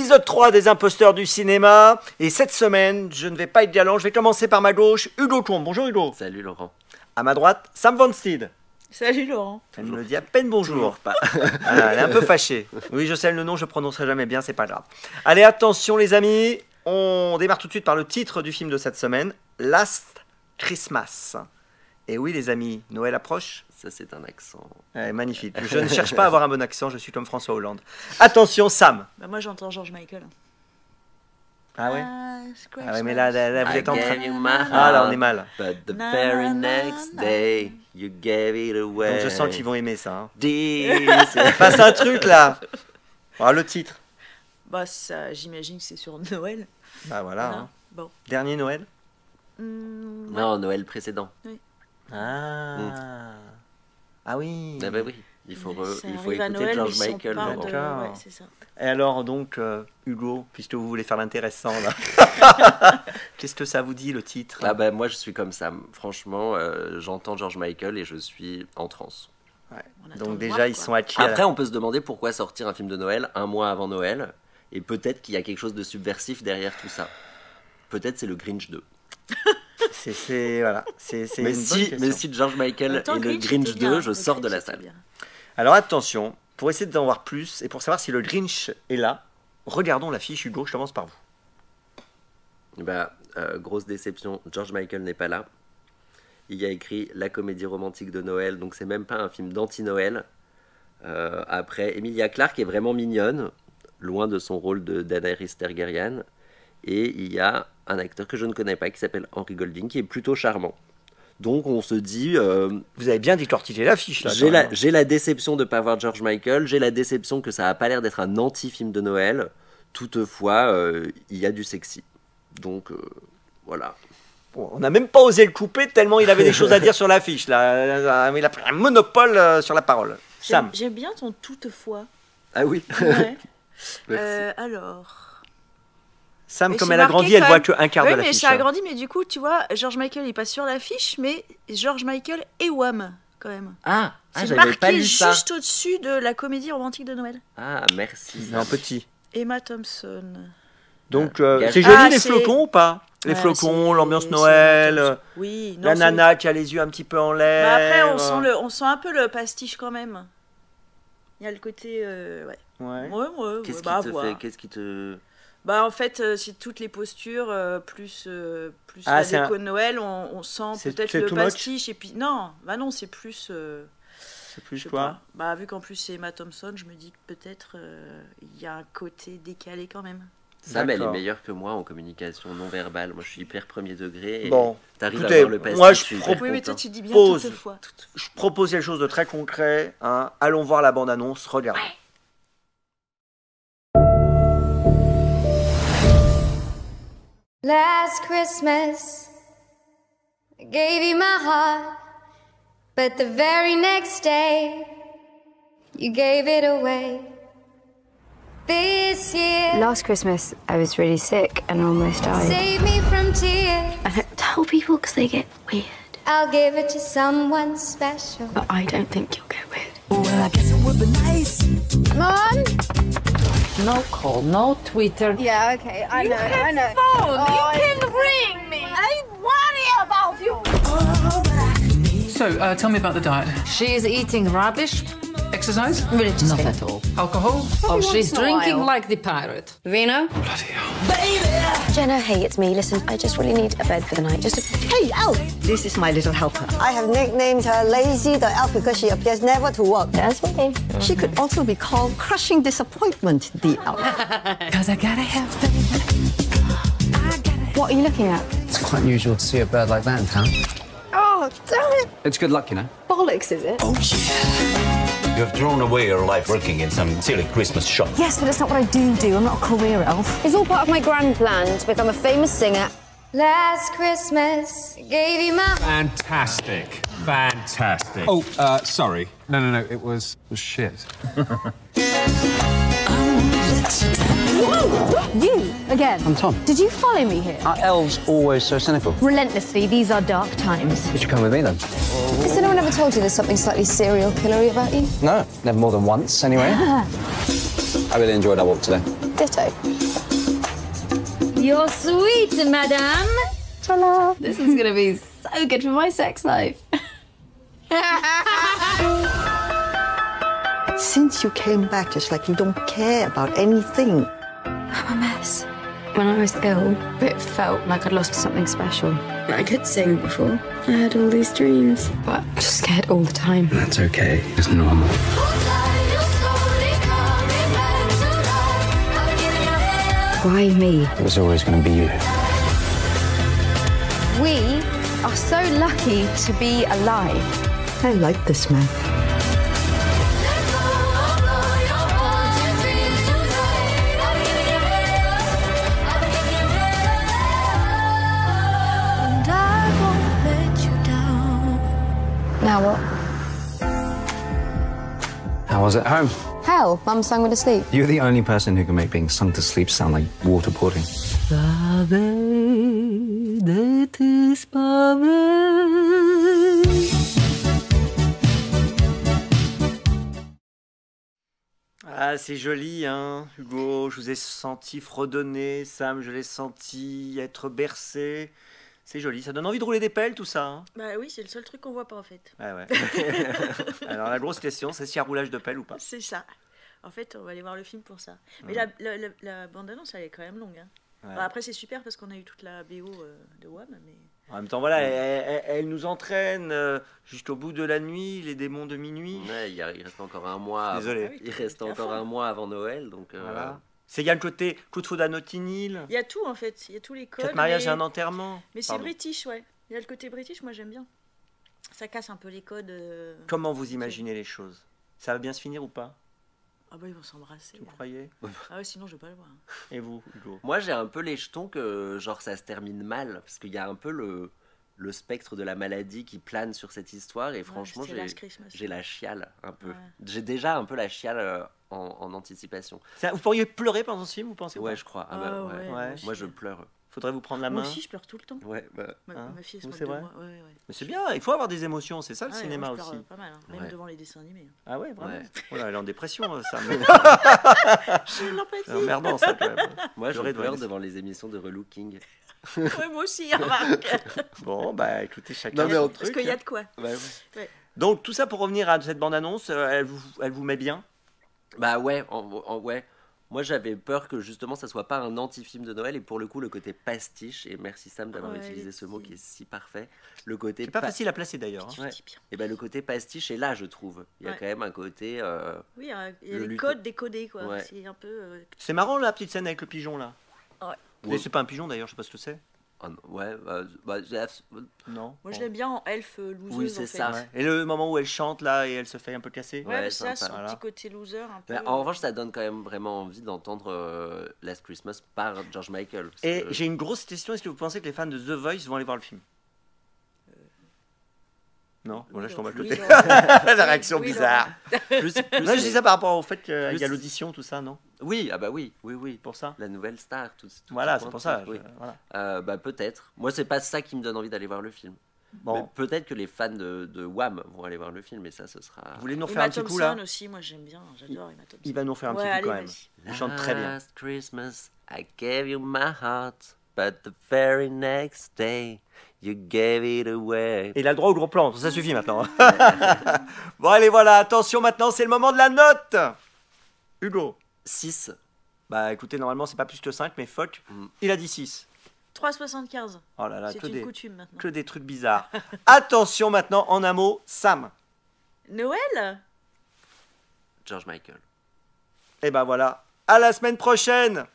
Épisode 3 des imposteurs du cinéma. Et cette semaine, je ne vais pas être galant, je vais commencer par ma gauche, Hugo Combe. Bonjour Hugo. Salut Laurent. À ma droite, Sam Van Steed. Salut Laurent. Elle me dit à peine bonjour. Pas. Ah, elle est un peu fâchée. Oui, je sais le nom, je prononcerai jamais bien, c'est pas grave. Allez, attention les amis, on démarre tout de suite par le titre du film de cette semaine, Last Christmas. Et oui les amis, Noël approche. Ça c'est un accent. Magnifique. Je ne cherche pas à avoir un bon accent, je suis comme François Hollande. Attention Sam. Bah moi j'entends George Michael. Ah ouais. Ah ouais, mais là vous êtes en train. Ah Ah là on est mal. But the very next day, you gave it away. Donc je sens qu'ils vont aimer ça. Hein. This. Passe un truc là. Ah, le titre. Bah ça, j'imagine que c'est sur Noël. Bah voilà. Hein. Bon. Dernier Noël. Ouais. Non, Noël précédent. Ah. Ah oui. Ah bah oui. Il faut arrive à écouter Noël, George mais ils sont Michael. pas Laurent. D'accord. ouais, c'est ça. Et alors donc Hugo, puisque vous voulez faire l'intéressant là. Qu'est-ce que ça vous dit le titre? Ah bah moi je suis comme ça. Franchement, j'entends George Michael et je suis en transe. Ouais. On attend Donc de déjà voir, ils quoi. sont acquis. Après, on peut se demander pourquoi sortir un film de Noël un mois avant Noël. Et peut-être qu'il y a quelque chose de subversif derrière tout ça. Peut-être c'est le Grinch 2. C'est voilà. C'est Mais une bonne si question. George En Michael même temps, est le était Grinch bien, 2, je le sors de Grinch la était salle. bien. Alors attention, pour essayer d'en voir plus et pour savoir si le Grinch est là, regardons l'affiche. Hugo, je commence par vous. Bah, grosse déception, George Michael n'est pas là. Il y a écrit la comédie romantique de Noël, donc c'est même pas un film d'anti-Noël. Après, Emilia Clarke est vraiment mignonne, loin de son rôle de Daenerys Targaryen. Et il y a un acteur que je ne connais pas qui s'appelle Henry Golding, qui est plutôt charmant. Donc on se dit... Vous avez bien décortiqué l'affiche là. j'ai la déception de ne pas voir George Michael, j'ai la déception que ça n'a pas l'air d'être un anti-film de Noël. Toutefois, il y a du sexy. Donc voilà. Bon, on n'a même pas osé le couper tellement il avait des choses à dire sur l'affiche là. Il a pris un monopole sur la parole. Sam. J'aime bien ton toutefois. Ah oui. Ouais. Merci. Alors. Sam, Mais comme j'ai elle a marqué grandi, elle quand voit même- qu'un quart Oui, de mais l'affiche. ça a grandi, mais du coup, tu vois, George Michael est pas sur l'affiche, mais George Michael et Wham, quand même. Ah, C'est j'avais marqué pas lu ça. juste au-dessus de la comédie romantique de Noël. Ah, merci. Non, petit. Emma Thompson. Donc, Gage. c'est joli Ah, les c'est- flocons ou pas? Les Ouais, flocons, c'est- l'ambiance c'est Noël, Emma Thompson. Oui, non, la c'est- nana qui a les yeux un petit peu en l'air. Bah après, on sent un peu le pastiche quand même. Il y a le côté. Ouais. Ouais. Ouais, Qu'est-ce bah, qui te voir. fait Qu'est-ce qui te... Bah en fait, c'est toutes les postures, plus Ah, la c'est déco de Noël, on sent c'est- peut-être c'est le too much pastiche, et puis non, bah non, c'est plus... C'est plus je sais quoi? pas. Bah vu qu'en plus c'est Emma Thompson, je me dis que peut-être il y a un côté décalé quand même. Sam, elle est D'accord. meilleure que moi en communication non verbale. Moi, je suis hyper premier degré. Et Bon, t'arrives écoutez, à voir le pastiche. moi, je suis propose- hyper Oui, mais toi content. tu dis bien Pause. toutefois. Je propose quelque chose de très concret. Hein. Allons voir la bande-annonce, regardez. Last Christmas, I gave you my heart, but the very next day, you gave it away. This year, Last Christmas, I was really sick and almost died. save me from tears. I don't tell people because they get weird. I'll give it to someone special. But I don't think you'll get weird. Mom? No call, no Twitter. Yeah, okay, I know, I know. Phone, you can ring me. I worry about you. So, tell me about the diet. She's eating rubbish. Exercise? Religiously. Not at all. Alcohol? Oh, she's in a drinking while. like the pirate. Vino? Bloody hell. Jenna, hey, it's me. Listen, I just really need a bed for the night. Hey, Elf! This is my little helper. I have nicknamed her Lazy the Elf because she appears never to work. That's me. She could also be called Crushing Disappointment, the Elf. Because I gotta have faith. What are you looking at? It's quite unusual to see a bird like that in town. Oh, damn it! It's good luck, you know. Bollocks, is it? You've thrown away your life working in some silly Christmas shop. Yes, but that's not what I do. I'm not a career elf. It's all part of my grand plan to become a famous singer. Last Christmas, I gave you my Fantastic. Fantastic. Oh, sorry. No, it was shit. You, again. I'm Tom. Did you follow me here? Are elves always so cynical? Relentlessly, these are dark times. You should come with me then. Has anyone ever told you there's something slightly serial killery about you? No, never more than once, anyway. I really enjoyed our walk today. Ditto. You're sweet, madame. Ta-la. This is gonna be so good for my sex life. Since you came back, it's like you don't care about anything. I'm a mess. When I was ill, it felt like I'd lost something special. I could sing before. I had all these dreams, but I'm just scared all the time. That's okay. It's normal. Why me? It was always going to be you. We are so lucky to be alive. I like this man. Now what? How was it home? Hell, Mum sang me to sleep. You're the only person who can make being sung to sleep sound like waterboarding. Ah, c'est joli, hein, Hugo. Je vous ai senti fredonner. Sam, je l'ai senti être bercé. C'est joli. Ça donne envie de rouler des pelles, tout ça. Hein. Bah oui, c'est le seul truc qu'on voit pas en fait. Ouais, ouais. Alors, la grosse question, c'est s'il y a roulage de pelle ou pas. C'est ça. En fait, on va aller voir le film pour ça. Mais Ouais. la bande-annonce, elle est quand même longue. Hein. Ouais. Bon, après, c'est super parce qu'on a eu toute la BO de WAM. Mais... En même temps, voilà, elle nous entraîne jusqu'au bout de la nuit, les démons de minuit. Ouais, il reste encore un mois. Désolé. Il reste encore un mois avant Noël, donc. Voilà. C'est il y a le côté coup de foudre à Notting Hill. Il y a tout en fait. Il y a tous les codes. Quatre mariages mais... et un enterrement. Mais c'est Pardon. british, ouais. Il y a le côté british, moi j'aime bien. Ça casse un peu les codes. Comment vous imaginez les choses? Ça va bien se finir ou pas? Ah bah ils vont s'embrasser. Vous croyez? Ah ouais, sinon je vais pas le voir. Et vous, Hugo? Moi, j'ai un peu les jetons que genre ça se termine mal, parce qu'il y a un peu le spectre de la maladie qui plane sur cette histoire, et franchement, c'est Last Christmas. j'ai la chiale un peu. Ouais. J'ai déjà un peu la chiale en anticipation. Vous pourriez pleurer pendant ce film, vous pensez? ou Ouais, pas je crois. Ah ouais, moi aussi, Moi, je pleure. Faudrait vous prendre la main. Moi aussi, je pleure tout le temps. Ouais, bah. Ma fille, elle se c'est moque de vrai? moi. Ouais, ouais. Mais c'est bien, il faut avoir des émotions, c'est ça le Ah ouais, cinéma moi, je pleure aussi. pas mal, hein, même Ouais. devant les dessins animés. Ah ouais, vraiment. Ouais. Oh là, elle est en dépression, ça. J'ai l'empathie. C'est emmerdant, ça, quand même. Moi, je Pleurer devant pleure les- devant les émissions de relooking. Ouais, moi aussi, remarque. Bon, bah écoutez, chacun Non, mais son en Parce truc. qu'il y a de quoi. Ouais. Donc, tout ça pour revenir à cette bande-annonce, elle vous met bien? Bah ouais, ouais. Moi, j'avais peur que justement ça soit pas un anti-film de Noël, et pour le coup, le côté pastiche, et merci Sam d'avoir Ouais, utilisé les ce mot petits- qui est si parfait. Le côté C'est pas facile à placer d'ailleurs. hein. Ouais. Et ben le côté pastiche est là, je trouve. Il y a Ouais. quand même un côté. Oui, il y a Le les lutte. codes décodés, quoi. Ouais. C'est un peu. C'est marrant la petite scène avec le pigeon là. Ouais. Mais c'est pas un pigeon d'ailleurs, je sais pas ce que c'est. Ah non, ouais, Non. Moi, je Bon. l'aime bien en elfe loseuse. Oui, c'est en fait. ça. Ouais. Et le moment où elle chante là et elle se fait un peu casser. Ouais, mais ça, sympa. son Voilà. petit côté loser. Un peu, Mais en revanche, ça donne quand même vraiment envie d'entendre Last Christmas par George Michael. parce Et que- j'ai une grosse question, est-ce que vous pensez que les fans de The Voice vont aller voir le film? Non, voilà, je tombe à oui, côté. non. La réaction Oui, bizarre. Plus- Non, je dis ça par rapport au fait qu'il y Plus- a l'audition, tout ça, non? Oui, ah bah oui. Pour ça. La nouvelle star, tout Voilà, ce c'est point pour de ça. truc, oui. Voilà. Bah peut-être. Moi, c'est pas ça qui me donne envie d'aller voir le film. Bon. Mais peut-être que les fans de Wham vont aller voir le film, et ça, ce sera. Vous voulez nous refaire Emma un petit coup là? Thompson aussi, moi j'aime bien, j'adore Emma Thompson. Il va nous faire un Ouais, petit coup allez, quand même. vas-y. Il chante très bien. Last Christmas, I gave you my heart, but the very next day, you gave it away. Et il a le droit au gros plan, ça suffit maintenant. Bon, allez, voilà, attention maintenant, c'est le moment de la note. Hugo. 6. Bah écoutez, normalement c'est pas plus que 5, mais fuck, Mm. il a dit 6. 3,75. Oh là là, C'est que une des, coutume maintenant. que des trucs bizarres. Attention maintenant, en un mot, Sam. Noël George Michael. Et ben voilà, à la semaine prochaine.